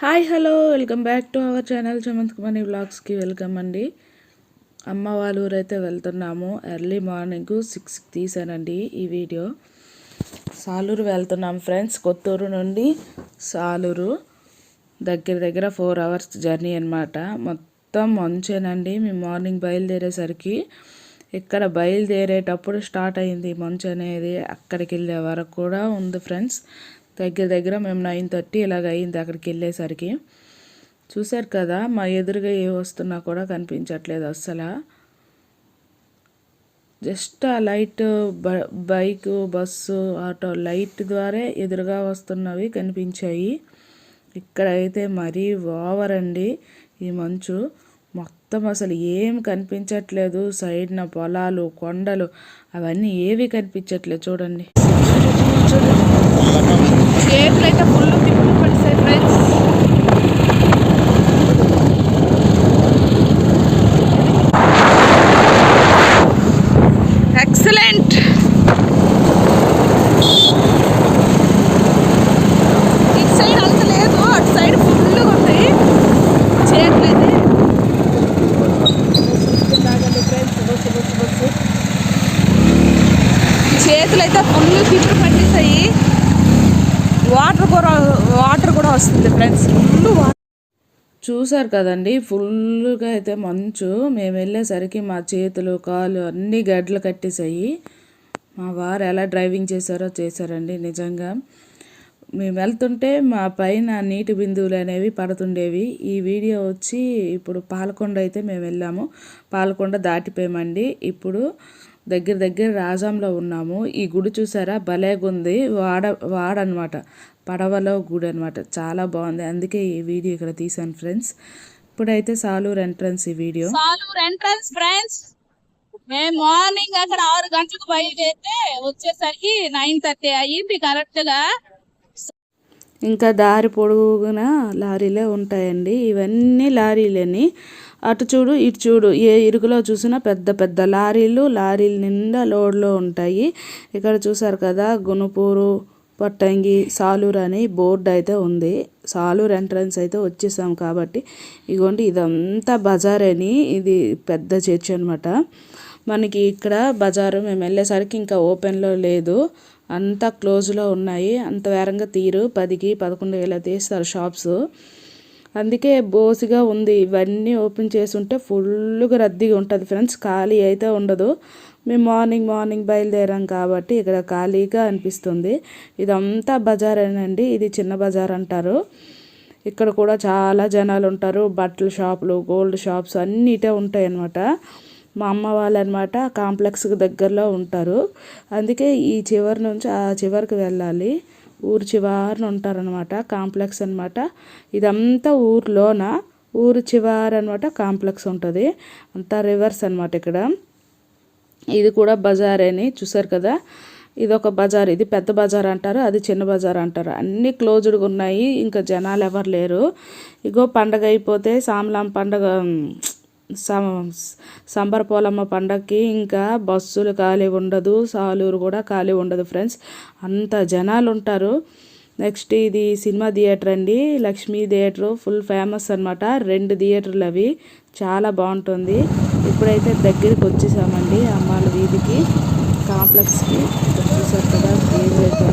Hi hello welcome back to our channel చమంతకుమణి వ్లాగ్స్కి welcome అండి. అమ్మ వాళ్ళ ఊరైతే వెళ్తున్నాము. ఎర్లీ మార్నింగ్ 6కి తీసానండి ఈ వీడియో. సాలూరు వెళ్తున్నాం ఫ్రెండ్స్. కొత్తూరు నుండి సాలూరు దగ్గర 4 hours జర్నీ అనమాట. మొత్తం మంచేనండి. మేము మార్నింగ్ బయలుదేరేసరికి ఇక్కడ బయలుదేరేటప్పుడు స్టార్ట్ అయింది మంచు అనేది. అక్కడికి వెళ్ళే వరకు కూడా ఉంది ఫ్రెండ్స్. దగ్గర మేము 9:30 ఇలాగ అయింది అక్కడికి వెళ్ళేసరికి. చూశారు కదా, మా ఎదురుగా ఏ వస్తున్నా కూడా కనిపించట్లేదు అస్సలు. జస్ట్ ఆ light bike, bus, auto light ద్వారా ఎదురుగా వస్తున్నవి కనిపించాయి. ఇక్కడైతే మరీ ఓవర్ అండి ఈ మంచు. మొత్తం అసలు ఏం కనిపించట్లేదు. సైడ్న పొలాలు, కొండలు అవన్నీ ఏవి కనిపించట్లేదు. చూడండి, గేట్లు అయితే ఫుల్ తిప్పులు పడిస్తాయి ఫ్రెండ్స్. ఎక్సలెంట్. ఇటు సైడ్ అంత లేదు, అటు సైడ్ ఫుల్గా ఉంది. చేతులు అయితే చేతులు అయితే ఫుల్ తిప్పులు పట్టేస్తాయి. వాటర్ కూడా వస్తుంది ఫ్రెండ్స్. ఫుల్ వాటర్ చూసారు కదండి. ఫుల్గా అయితే మంచు. మేము వెళ్ళేసరికి మా చేతులు, కాళ్ళు అన్నీ గడ్డలు కట్టేసాయి. మా వారు ఎలా డ్రైవింగ్ చేశారండి నిజంగా. మేము వెళ్తుంటే మా పైన నీటి బిందువులు అనేవి పడుతుండేవి. ఈ వీడియో వచ్చి ఇప్పుడు పాలకొండ అయితే మేము వెళ్ళాము. పాలకొండ దాటిపోయామండి. ఇప్పుడు దగ్గర రాజంలో ఉన్నాము. ఈ గుడి చూసారా, భలేగుంది. వాడనమాట, పడవలో గుడి అనమాట. చాలా బాగుంది. అందుకే ఈ వీడియో ఇక్కడ తీసాను ఫ్రెండ్స్. ఇప్పుడైతే సాలూరు ఎంట్రన్స్ ఈ వీడియో. Saluru entrance friends. మేము మార్నింగ్ అక్కడ 6 గంటలకు బయలుదేరితే వచ్చేసరికి 9:30 అయ్యింది కరెక్ట్గా. ఇంకా దారి పొడుగున లారీలే ఉంటాయండి. ఇవన్నీ లారీలని. అటు చూడు, ఇటు చూడు, ఏ ఇరుకులో చూసినా పెద్ద లారీలు నిండా లోడ్లో ఉంటాయి. ఇక్కడ చూసారు కదా, గునుపూరు, పట్టంగి, సాలూరు అని బోర్డు అయితే ఉంది. సాలూరు ఎంట్రన్స్ అయితే వచ్చేసాం కాబట్టి ఇగోండి, ఇదంతా బజార్ అని. ఇది పెద్ద చర్చ్ అనమాట. మనకి ఇక్కడ బజారు మేము వెళ్ళేసరికి ఇంకా ఓపెన్లో లేదు, అంతా క్లోజ్లో ఉన్నాయి. అంత వేరంగా తీరు 10కి 11 ఇలా తీస్తారు షాప్స్. అందుకే బోసిగా ఉంది. ఇవన్నీ ఓపెన్ చేసి ఉంటే ఫుల్గా రద్దీగా ఉంటుంది ఫ్రెండ్స్. ఖాళీ అయితే ఉండదు. మేము మార్నింగ్ బయలుదేరాం కాబట్టి ఇక్కడ ఖాళీగా అనిపిస్తుంది. ఇదంతా బజారేనండి. ఇది చిన్న బజార్ అంటారు. ఇక్కడ కూడా చాలా జనాలు ఉంటారు. బట్టల షాపులు, గోల్డ్ షాప్స్ అన్నీ ఇటే ఉంటాయి అన్నమాట. మా అమ్మ వాళ్ళు అనమాట కాంప్లెక్స్కి దగ్గరలో ఉంటారు. అందుకే ఈ చివరి నుంచి ఆ చివరికి వెళ్ళాలి. ఊరు చివరిన ఉంటారనమాట. కాంప్లెక్స్ అనమాట. ఇదంతా ఊరు చివరి అనమాట కాంప్లెక్స్ ఉంటుంది. అంతా రివర్స్ అనమాట ఇక్కడ. ఇది కూడా బజార్ అని చూసారు కదా. ఇది ఒక బజార్. ఇది పెద్ద బజార్ అంటారు, అది చిన్న బజార్ అంటారు. అన్నీ క్లోజ్డ్గా ఉన్నాయి. ఇంకా జనాలు ఎవరు లేరు. ఇగో పండగ అయిపోతే సామలాం పండగ, సంబరపోలమ్మ పండగకి ఇంకా బస్సులు ఖాళీ ఉండదు. సాలూరు కూడా ఖాళీ ఉండదు ఫ్రెండ్స్. అంత జనాలు ఉంటారు. నెక్స్ట్ ఇది సినిమా థియేటర్ అండి, లక్ష్మీ థియేటర్. ఫుల్ ఫేమస్ అనమాట. 2 థియేటర్లు అవి. చాలా బాగుంటుంది. ఇప్పుడైతే దగ్గరికి వచ్చేసామండి అమ్మాళ్ళ వీధికి, కాంప్లెక్స్కి. చూసారు కదా దేవుడు అయితే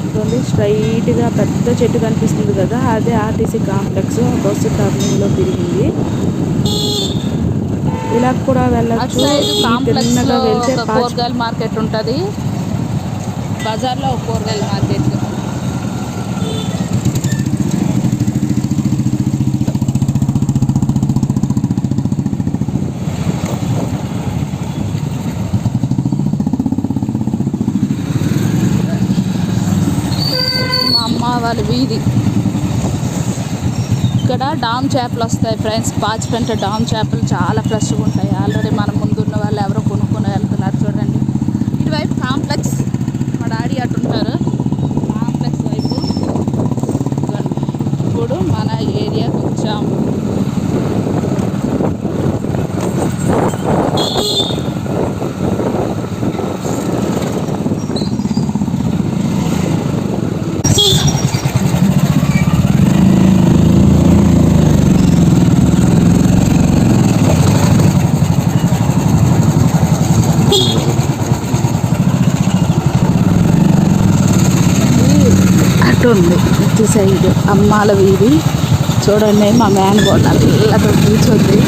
ఇదిగోండి. స్ట్రైట్గా పెద్ద చెట్టు కనిపిస్తుంది కదా, అదే ఆర్టీసీ కాంప్లెక్స్. బస్సు టర్నింగ్లో తిరిగింది. ఇలా కూడా వెళ్ళచ్చు. తిన్నగా వెళ్తే కూరగాయల మార్కెట్ ఉంటుంది. బజార్లో కూరగాయల మార్కెట్. వాళ్ళ వీధి. ఇక్కడ డామ్ చేపలు వస్తాయి ఫ్రెండ్స్. పాచిపెంట డామ్ చేపలు చాలా ఫ్రెష్గా ఉంటాయి. ఆల్రెడీ మన ముందున్న వాళ్ళు ఎవరో కొనుక్కొని వెళ్తున్నారు చూడండి. ఇటువైపు కాంప్లెక్స్. మా డాడీ అటు ఉంటారు కాంప్లెక్స్ వైపు. ఇప్పుడు మన ఏరియాకి వచ్చాము. ఉంది ఇటు సైడ్ అమ్మాల వీధి. చూడండి మా మ్యాన్ బోట్ అక్కడ కూర్చోండి.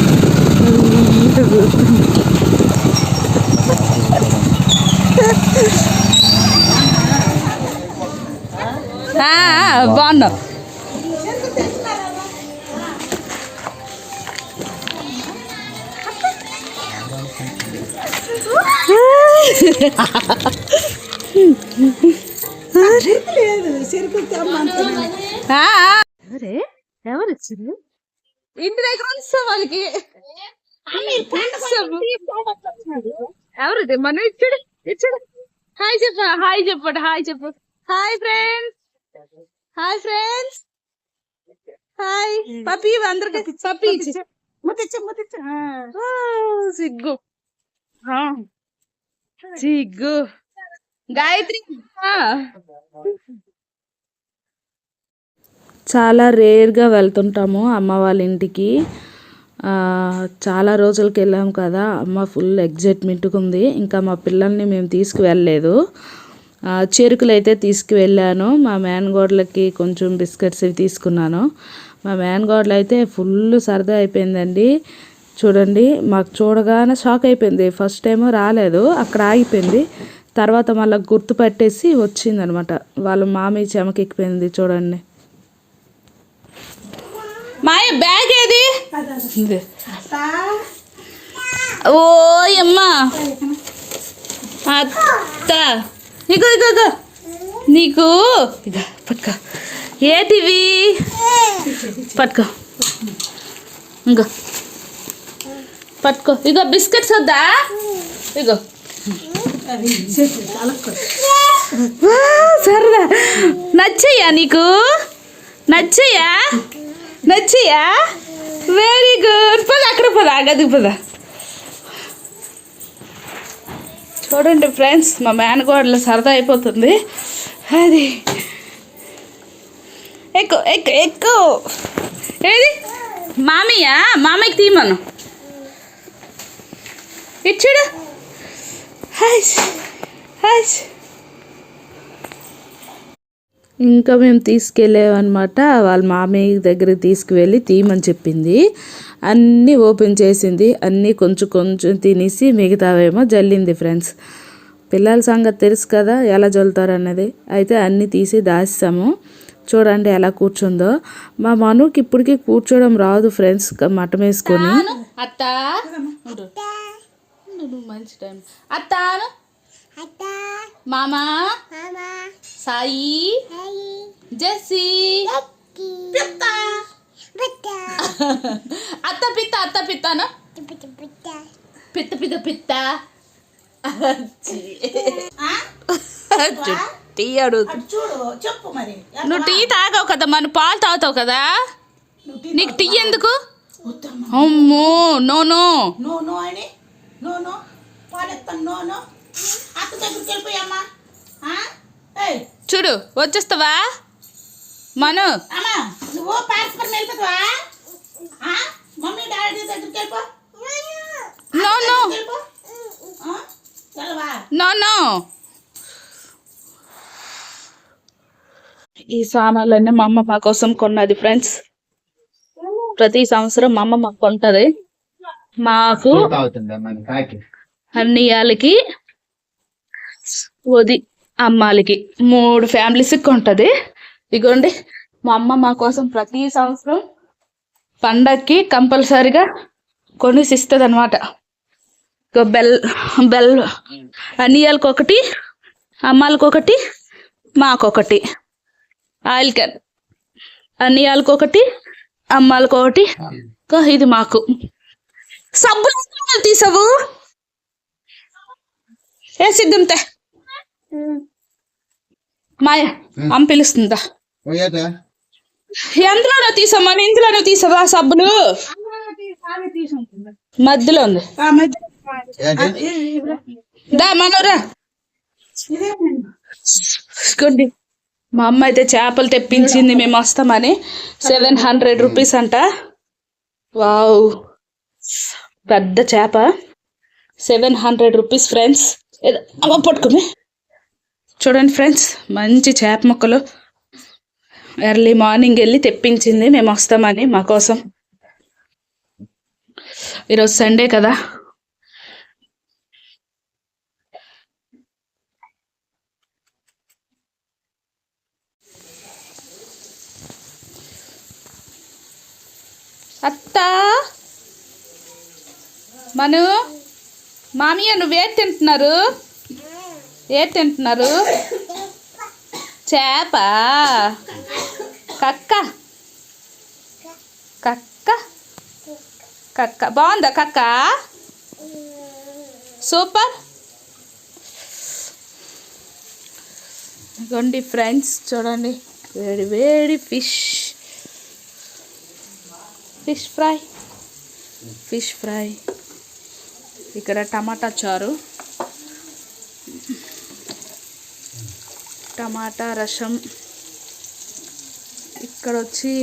బాగున్నావు. ఎవరు ఇచ్చింది ఇంటి దగ్గర వస్తాం వాళ్ళకి. ఎవరిది మనం ఇచ్చాడు ఇచ్చాడు. హాయ్ చెప్ప హాయ్ చెప్పండి. హాయ్ చెప్పు. Hi friends. Hi friends. Hi పప్పి అందరికి పప్పి సిగ్గు సిగ్గు. గాయత్రి చాలా రేర్గా వెళ్తుంటాము అమ్మ వాళ్ళ ఇంటికి. చాలా రోజులకి వెళ్ళాం కదా, అమ్మ ఫుల్ ఎగ్జైట్మెంట్గా ఉంది. ఇంకా మా పిల్లల్ని మేము తీసుకువెళ్ళలేదు. చెరుకులు అయితే తీసుకువెళ్ళాను. మా మేనగోడలకి కొంచెం బిస్కెట్స్ ఇవి తీసుకున్నాను. మా మేనగోడలు అయితే ఫుల్ సరదా అయిపోయిందండి. చూడండి మాకు చూడగానే షాక్ అయిపోయింది. ఫస్ట్ టైం రాలేదు, అక్కడ ఆగిపోయింది. తర్వాత మళ్ళీ గుర్తుపట్టేసి వచ్చిందనమాట. వాళ్ళ మామయ్య చెమకెక్కిపోయింది. చూడండి మాయ బ్యాగ్ ఏది? ఓ అమ్మా అత్త ఇగో ఇగో ఇగో నీకు ఇక పట్టుకో. ఏటివి పట్టుకో. ఇంకో పట్టుకో. ఇగో బిస్కెట్స్ వద్దా? ఇగో సరదా. నచ్చయ్యా నీకు? నచ్చయ్యా? నచ్చయ్యా? Very good. పద అక్కడ పద, గదికి పద. చూడండి ఫ్రెండ్స్, మా మేనగోడలు సరదా అయిపోతుంది. అది ఎక్కు ఎక్కు ఎక్కు. ఏది మామయ్య? మామయ్యకి తీయమను. ఇచ్చాడు. Hi hi. ఇంకా మేము తీసుకెళ్ళామన్నమాట. వాళ్ళ మామయ్య దగ్గరికి తీసుకువెళ్ళి తీయమని చెప్పింది. అన్నీ ఓపెన్ చేసింది. అన్నీ కొంచెం కొంచెం తినేసి మిగతావేమో జల్లింది. ఫ్రెండ్స్, పిల్లల సంగతి తెలుసు కదా ఎలా జల్లుతారు అన్నది. అయితే అన్నీ తీసి దాస్తాము. చూడండి ఎలా కూర్చుందో. మా మనుకి ఇప్పటికీ కూర్చోవడం రాదు ఫ్రెండ్స్, మటం వేసుకొని. అత్త మంచి టైం. అత్త మామా సాయి జెస్సీ అత్త పిత్త అత్త పిత్తాను పిత్త పిత్త పిత్త టీ అడుగు. నువ్వు టీ తాగావు కదా, మన పాలు తాగుతావు కదా, నీకు టీ ఎందుకు? అమ్మో నో నో నో నో అని నో నో పాలెత్తాను నో నో. అత్త దగ్గరికి వెళ్ళిపోయామ్మా. చూడు వచ్చేస్తావా మను? నువ్వు పార్సల్ వెళ్ళిపోతావా? మమ్మీ డాడీ దగ్గరికి వెళ్ళిపో. No no no no. ఈ సామాన్లన్నీ మా అమ్మ మా కోసం కొన్నది ఫ్రెండ్స్. ప్రతి సంవత్సరం మా అమ్మ మాకు కొంటది. మాకు అన్నయ్యాలకి వది అమ్మాలకి 3 ఫ్యామిలీస్కి కొంటది. ఇగోండి మా అమ్మ మా కోసం ప్రతి సంవత్సరం పండక్కి కంపల్సరిగా కొనేసి ఇస్తుంది అనమాట. బెల్ అన్నయ్యాలకు ఒకటి, అమ్మాలకు ఒకటి, మాకొకటి. ఆయిల్ క్యాన్ అన్నయ్యాలకు ఒకటి, అమ్మాలకు ఒకటి, ఇది మాకు. సబ్బులు తీసావు ఏ సిద్ధంతే. మాయ అమ్మ పిలుస్తుందా? ఎందులోనో తీసామని ఇందులోనో తీసావా? సబ్బులు మధ్యలో ఉంది. దా మనోరా. మా అమ్మ అయితే చేపలు తెప్పించింది మేము వస్తామని. 700 రూపీస్ అంట. వావ్, పెద్ద చేప 700 రూపీస్ ఫ్రెండ్స్. అమ్మ పట్టుకుని చూడండి ఫ్రెండ్స్, మంచి చేప ముక్కలు ఎర్లీ మార్నింగ్ వెళ్ళి తెప్పించింది, మేము వస్తామని మా కోసం. ఈరోజు సండే కదా. అత్తా మను, మామయ్య నువ్వేం తింటున్నారు? తింటున్నారు? చేప. కక్క కక్క కక్క బాగుందా కక్క? సూపర్. ఇదిగోండి ఫ్రెండ్స్, చూడండి వేడి వేడి ఫిష్ ఫ్రై. ఇక్కడ టమాటా చారు, టమాటా రసం. ఇక్కడ వచ్చి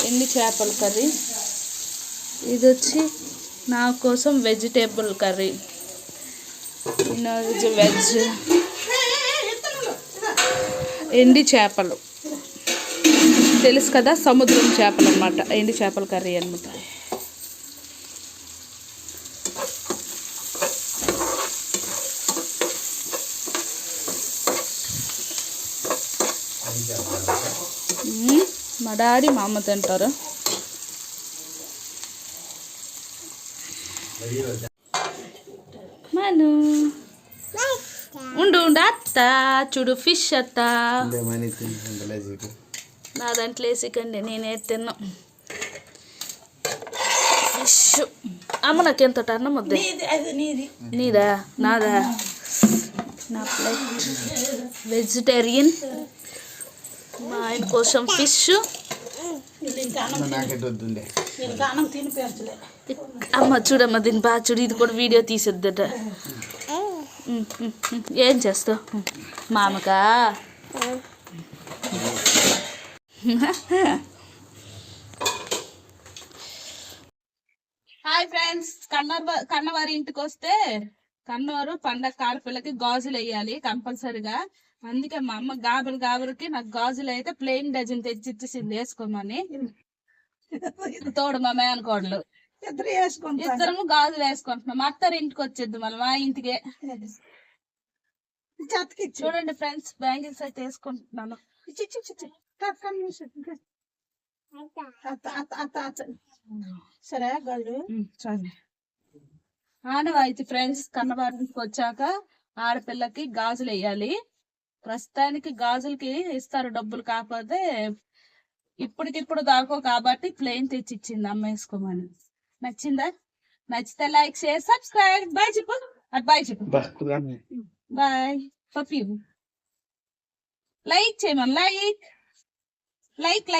ఎండి చేపల కర్రీ. ఇది వచ్చి నా కోసం వెజిటేబుల్ కర్రీ. వెజ్ ఎండి చేపలు తెలుసు కదా, సముద్రం చేపలు అనమాట. ఎండి చేపల కర్రీ అనమాట. మా డాడీ మా అమ్మ తింటారు. మను ఉండు అత్త చూడు ఫిష్ అత్త. నా దాంట్లో వేసికండి, నేనే తిన్నా ఫిష్. అమ్మ నాకు ఎంత అన్నం వద్దే. నీదా నాదా? నా ప్లేట్ వెజిటేరియన్. మా ఆయన కోసం ఫిష్. అమ్మ చూడమ్మ దీన్ని బాగా చూడు. ఇది కూడా వీడియో తీసేద్దట. ఏం చేస్తావు మామకా? హాయ్ ఫ్రెండ్స్, కన్నవారి ఇంటికి వస్తే కన్నవారు పండగ ఆడపిల్లకి గాజులు వేయాలి కంపల్సరిగా. అందుకే మా అమ్మ గాబరికి నాకు గాజులు అయితే ప్లెయిన్ డజన్ తెచ్చిచ్చేసింది వేసుకోమని. తోడు మా మేనకోడలు ఇద్దరము గాజులు వేసుకుంటున్నాం. అత్తారు ఇంటికి వచ్చేద్ది మళ్ళీ మా ఇంటికే. చూడండి ఫ్రెండ్స్, బ్యాంగిల్స్ అయితే వేసుకుంటున్నాను. సరే గాజులు సరే. ఆనవాయితీ ఫ్రెండ్స్, కన్నవారికి వచ్చాక ఆడపిల్లకి గాజులు వేయాలి. ప్రస్తుతానికి గాజులకి ఇస్తారు డబ్బులు, కాకపోతే ఇప్పటికిప్పుడు దాకో కాబట్టి ప్లెయిన్ తెచ్చి ఇచ్చింది అమ్మ వేసుకోమని. నచ్చిందా? నచ్చితే లైక్ షేర్ సబ్స్క్రైబ్. బాయ్ చెప్పు. అటు బాయ్ చెప్పు. బాయ్ పప్పి. లైక్ చేయమని. లైక్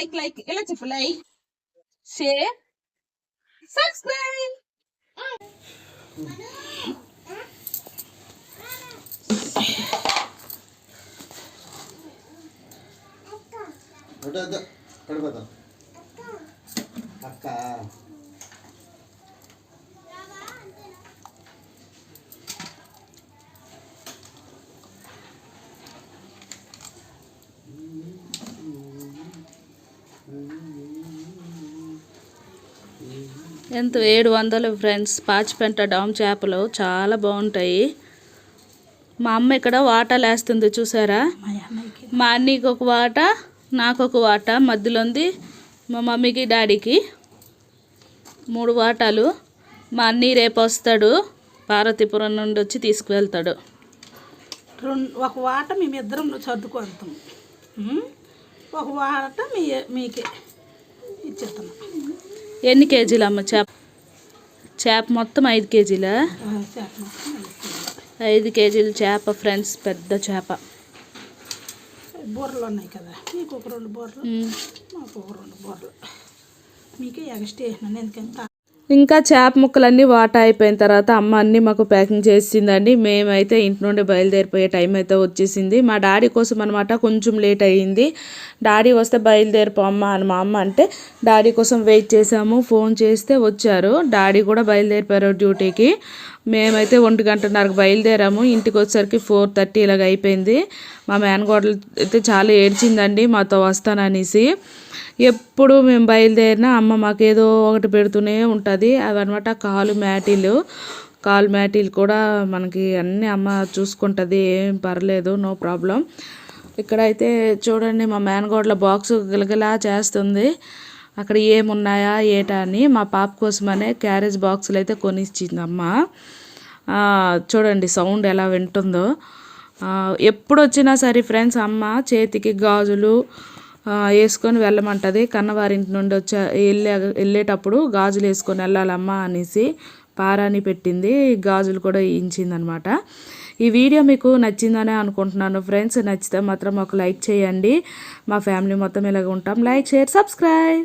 ఇలా చెప్పు. Like share subscribe. అక్క ఎంత 700 ఫ్రెండ్స్. పాచిపెంట డామ్ చేపలు చాలా బాగుంటాయి. మా అమ్మ ఇక్కడ వాటాలు వేస్తుంది చూసారా. మా అన్నీకి ఒక వాట, నాకు ఒక వాట, మధ్యలోంది మా మమ్మీకి డాడీకి 3 వాటాలు. మా అన్నీ రేపు వస్తాడు, పార్వతీపురం నుండి వచ్చి తీసుకువెళ్తాడు. ఒక వాట మేమిద్దరం సర్దుకొస్తాం, ఒక వాట మీకే ఇచ్చేస్తాం. ఎన్ని కేజీలు అమ్మ చేప మొత్తం 5 కేజీలా? 5 కేజీలు చేప ఫ్రెండ్స్, పెద్ద చేప. బూరలు ఉన్నాయి కదా, మీకు ఒక 2 బూరలు, మాకు ఒక 2 బూరలు, మీకే ఎక్స్ట్రా వేసినాను. ఎందుకంటే ఇంకా చేప ముక్కలన్నీ వాటా అయిపోయిన తర్వాత అమ్మ అన్నీ మాకు ప్యాకింగ్ చేసిందండి. మేమైతే ఇంటి నుండి బయలుదేరిపోయే టైం అయితే వచ్చేసింది. మా డాడీ కోసం అనమాట కొంచెం లేట్ అయ్యింది. డాడీ వస్తే బయలుదేరిపోమ్మా అని మా అమ్మ అంటే డాడీ కోసం వెయిట్ చేసాము. ఫోన్ చేస్తే వచ్చారు. డాడీ కూడా బయలుదేరిపోయారు డ్యూటీకి. మేమైతే 1:30కు బయలుదేరాము. ఇంటికి వచ్చేసరికి 4:30 ఇలాగ అయిపోయింది. మా మేనకోడలు అయితే చాలా ఏడ్చిందండి మాతో వస్తాననేసి. ఎప్పుడు మేము బయలుదేరినా అమ్మ మాకేదో ఒకటి పెడుతూనే ఉంటుంది. అవన్నమాట కాలు మ్యాటీలు కూడా మనకి అన్నీ అమ్మ చూసుకుంటుంది. ఏం పర్లేదు, నో ప్రాబ్లం. ఇక్కడైతే చూడండి మా మేనకోడల బాక్స్ గిలగిలా చేస్తుంది. అక్కడ ఏమున్నాయా ఏటా అని మా పాప కోసమనే క్యారేజ్ బాక్సులు అయితే కొనిచ్చింది అమ్మ. చూడండి సౌండ్ ఎలా వింటుందో. ఎప్పుడు వచ్చినా సరే ఫ్రెండ్స్ అమ్మ చేతికి గాజులు వేసుకొని వెళ్ళమంటుంది. కన్నవారింటి నుండి వెళ్ళేటప్పుడు గాజులు వేసుకొని వెళ్ళాలమ్మా అనేసి పారాని పెట్టింది. గాజులు కూడా వేయించింది అనమాట. ఈ వీడియో మీకు నచ్చిందనే అనుకుంటున్నాను ఫ్రెండ్స్. నచ్చితే మాత్రం ఒక లైక్ చేయండి. మా ఫ్యామిలీ మొత్తం ఇలాగ ఉంటాం. Like, share, subscribe.